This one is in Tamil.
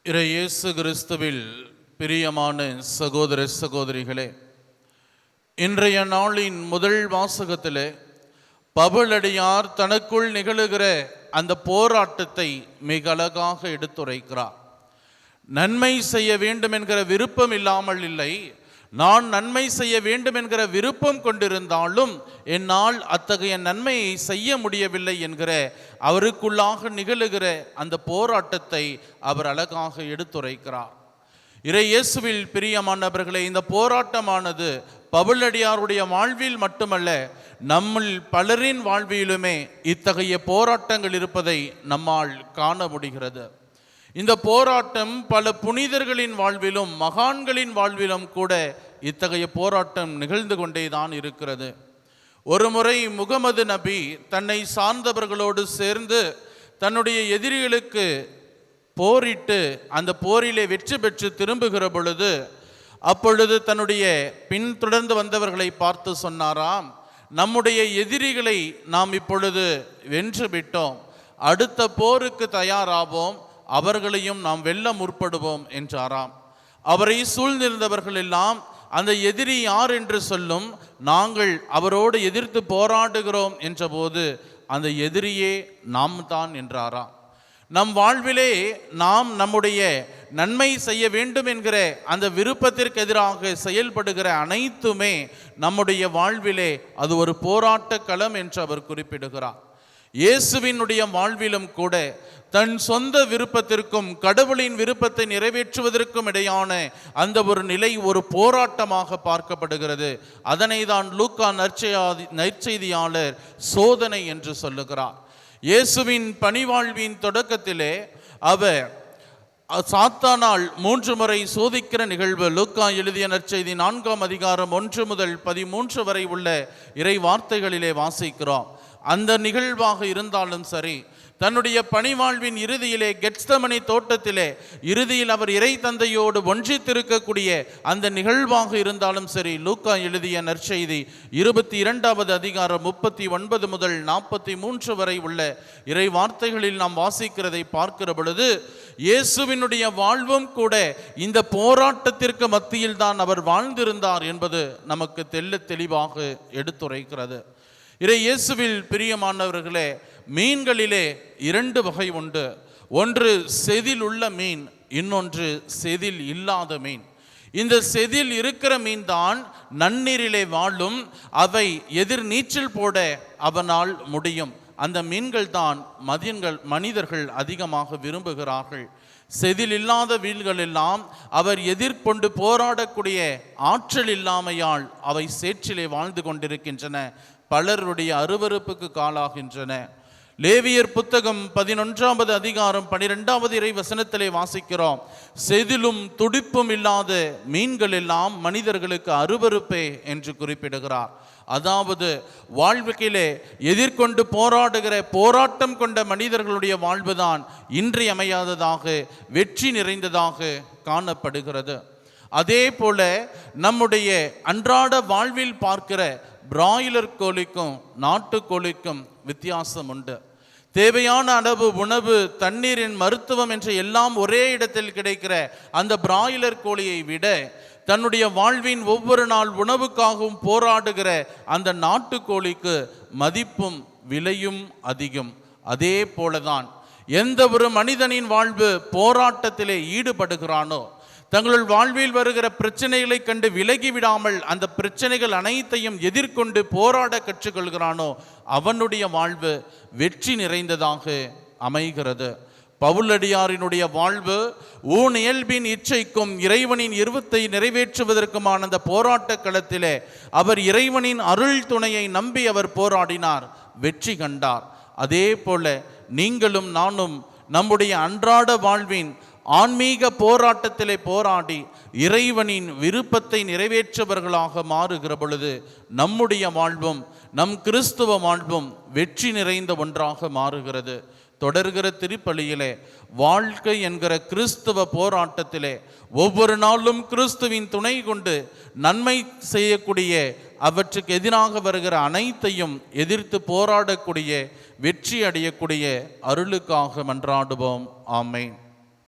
இயேசு கிறிஸ்துவில் பிரியமான சகோதர சகோதரிகளே, இன்றைய நாளின் முதல் வாசகத்திலே பவுலடியார் தனக்குள் நிகழுகிற அந்த போராட்டத்தை மிக அழகாக எடுத்துரைக்கிறார். நன்மை செய்ய வேண்டும் என்கிற விருப்பம் இல்லாமல் இல்லை, நான் நன்மை செய்ய வேண்டும் என்கிற விருப்பம் கொண்டிருந்தாலும் என்னால் அத்தகைய நன்மையை செய்ய முடியவில்லை என்கிற அவருக்குள்ளாக நிகழுகிற அந்த போராட்டத்தை அவர் அழகாக எடுத்துரைக்கிறார். இயேசுவில் பிரியமானவர்களே, இந்த போராட்டமானது பவுலடியாருடைய வாழ்வில் மட்டுமல்ல, நம்மில் பலரின் வாழ்விலுமே இத்தகைய போராட்டங்கள் இருப்பதை நம்மால் காண முடிகிறது. இந்த போராட்டம் பல புனிதர்களின் வாழ்விலும் மகான்களின் வாழ்விலும் கூட இத்தகைய போராட்டம் நிகழ்ந்து கொண்டேதான் இருக்கிறது. ஒரு முறை முகமது நபி தன்னை சார்ந்தவர்களோடு சேர்ந்து தன்னுடைய எதிரிகளுக்கு போரிட்டு அந்த போரிலே வெற்றி பெற்று திரும்புகிற பொழுது, அப்பொழுது தன்னுடைய பின்தொடர்ந்து வந்தவர்களை பார்த்து சொன்னாராம், நம்முடைய எதிரிகளை நாம் இப்பொழுது வென்று விட்டோம், அடுத்த போருக்கு தயாராவோம், அவர்களையும் நாம் வெல்ல முற்படுவோம் என்றாராம். அவரை சூழ்ந்திருந்தவர்கள் எல்லாம் அந்த எதிரி யார் என்று சொல்லும், நாங்கள் அவரோடு எதிர்த்து போராடுகிறோம் என்றபோது அந்த எதிரியே நாம் தான் என்றாராம். நம் வாழ்விலே நாம் நம்முடைய நன்மை செய்ய வேண்டும் என்கிற அந்த விருப்பத்திற்கு எதிராக செயல்படுகிற அனைத்துமே நம்முடைய வாழ்விலே அது ஒரு போராட்ட களம் என்று அவர் குறிப்பிடுகிறார். இயேசுவினுடைய வாழ்விலும் கூட தன் சொந்த விருப்பத்திற்கும் கடவுளின் விருப்பத்தை நிறைவேற்றுவதற்கும் இடையான அந்த ஒரு நிலை ஒரு போராட்டமாக பார்க்கப்படுகிறது. அதனை தான் லூக்கா நற்செய்தியாளர் சோதனை என்று சொல்லுகிறார். இயேசுவின் பணிவாழ்வின் தொடக்கத்திலே அவர் சாத்தானால் 3 முறை சோதிக்கிற நிகழ்வு லூக்கா எழுதிய நற்செய்தி 4ஆம் அதிகாரம் 1 முதல் 13 வரை உள்ள இறை வார்த்தைகளிலே வாசிக்கிறோம். அந்த நிகழ்வாக இருந்தாலும் சரி, தன்னுடைய பணிவாழ்வின் இறுதியிலே கெத்செமனே தோட்டத்திலே இறுதியில் அவர் இறை தந்தையோடு ஒன்றித்திருக்கக்கூடிய அந்த நிகழ்வாக இருந்தாலும் சரி, லூக்கா எழுதிய நற்செய்தி 22ஆவது அதிகாரம் 39 முதல் 43 வரை உள்ள இறை வார்த்தைகளில் நாம் வாசிக்கிறதை பார்க்கிற பொழுது, இயேசுவினுடைய வாழ்வும் கூட இந்த போராட்டத்திற்கு மத்தியில் தான் அவர் வாழ்ந்திருந்தார் என்பது நமக்கு தெளிவாக எடுத்துரைக்கிறது. இயேசுவில் பிரியமானவர்களே, மீன்களிலே 2 வகை உண்டு. ஒன்று செதில் உள்ள மீன், இன்னொன்று செதில் இல்லாத மீன். இந்த செதில் இருக்கிற மீன் தான் நன்னீரிலே வாழும், அவை எதிர் நீச்சல் போட அவனால் முடியும். அந்த மீன்கள் தான் மனிதர்கள் அதிகமாக விரும்புகிறார்கள். செதில் இல்லாத மீன்கள் எல்லாம் அவர் எதிர்கொண்டு போராடக்கூடிய ஆற்றல் இல்லாமையால் அவை சேற்றிலே வாழ்ந்து கொண்டிருக்கின்றன, பலருடைய அருவருப்புக்கு காலாகின்றன. லேவியர் புத்தகம் 11ஆவது அதிகாரம் 12ஆவது இறை வசனத்திலே வாசிக்கிறோம், செதிலும் துடிப்பும் இல்லாத மீன்கள் எல்லாம் மனிதர்களுக்கு அருவருப்பே என்று குறிப்பிடுகிறார். அதாவது வாழ்க்கையிலே எதிர்கொண்டு போராடுகிற போராட்டம் கொண்ட மனிதர்களுடைய வாழ்வுதான் இன்றியமையாததாக வெற்றி நிறைந்ததாக காணப்படுகிறது. அதே போல நம்முடைய அன்றாட வாழ்வில் பார்க்கிற பிராய்லர் கோழிக்கும் நாட்டுக்கோழிக்கும் வித்தியாசம் உண்டு. தேவையான அளவு உணவு, தண்ணீரின் மருத்துவம் என்ற எல்லாம் ஒரே இடத்தில் கிடைக்கிற அந்த பிராய்லர் கோழியை விட தன்னுடைய வாழ்வின் ஒவ்வொரு நாள் உணவுக்காகவும் போராடுகிற அந்த நாட்டுக்கோழிக்கு மதிப்பும் விலையும் அதிகம். அதே போலதான் எந்த ஒரு மனிதனின் வாழ்வு போராட்டத்திலே ஈடுபடுகிறானோ, தங்கள் வாழ்வில் வருகிற பிரச்சனைகளை கண்டு விலகி விடாமல் அந்த பிரச்சனைகள் அனைத்தையும் எதிர்கொண்டு போராட கற்றுக்கொள்கிறானோ, அவனுடைய வாழ்வு வெற்றி நிறைந்ததாக அமைகிறது. பவுலடியாரினுடைய வாழ்வு ஊன் இயல்பின் இச்சைக்கும் இறைவனின் விருப்பத்தை நிறைவேற்றுவதற்குமான அந்த போராட்ட களத்திலே அவர் இறைவனின் அருள் துணையை நம்பி அவர் போராடினார், வெற்றி கண்டார். அதே போல நீங்களும் நானும் நம்முடைய அன்றாட வாழ்வின் ஆன்மீக போராட்டத்திலே போராடி இறைவனின் விருப்பத்தை நிறைவேற்றவர்களாக மாறுகிற பொழுது நம்முடைய வாழ்வும் நம் கிறிஸ்துவ வாழ்வும் வெற்றி நிறைந்த ஒன்றாக மாறுகிறது. தொடர்கிற திருப்பலியிலே வாழ்க்கை என்கிற கிறிஸ்துவ போராட்டத்திலே ஒவ்வொரு நாளும் கிறிஸ்துவின் துணை கொண்டு நன்மை செய்யக்கூடிய அவற்றுக்கு எதிராக வருகிற அனைத்தையும் எதிர்த்து போராடக்கூடிய வெற்றி அடையக்கூடிய அருளுக்காக மன்றாடுவோம். ஆமென்.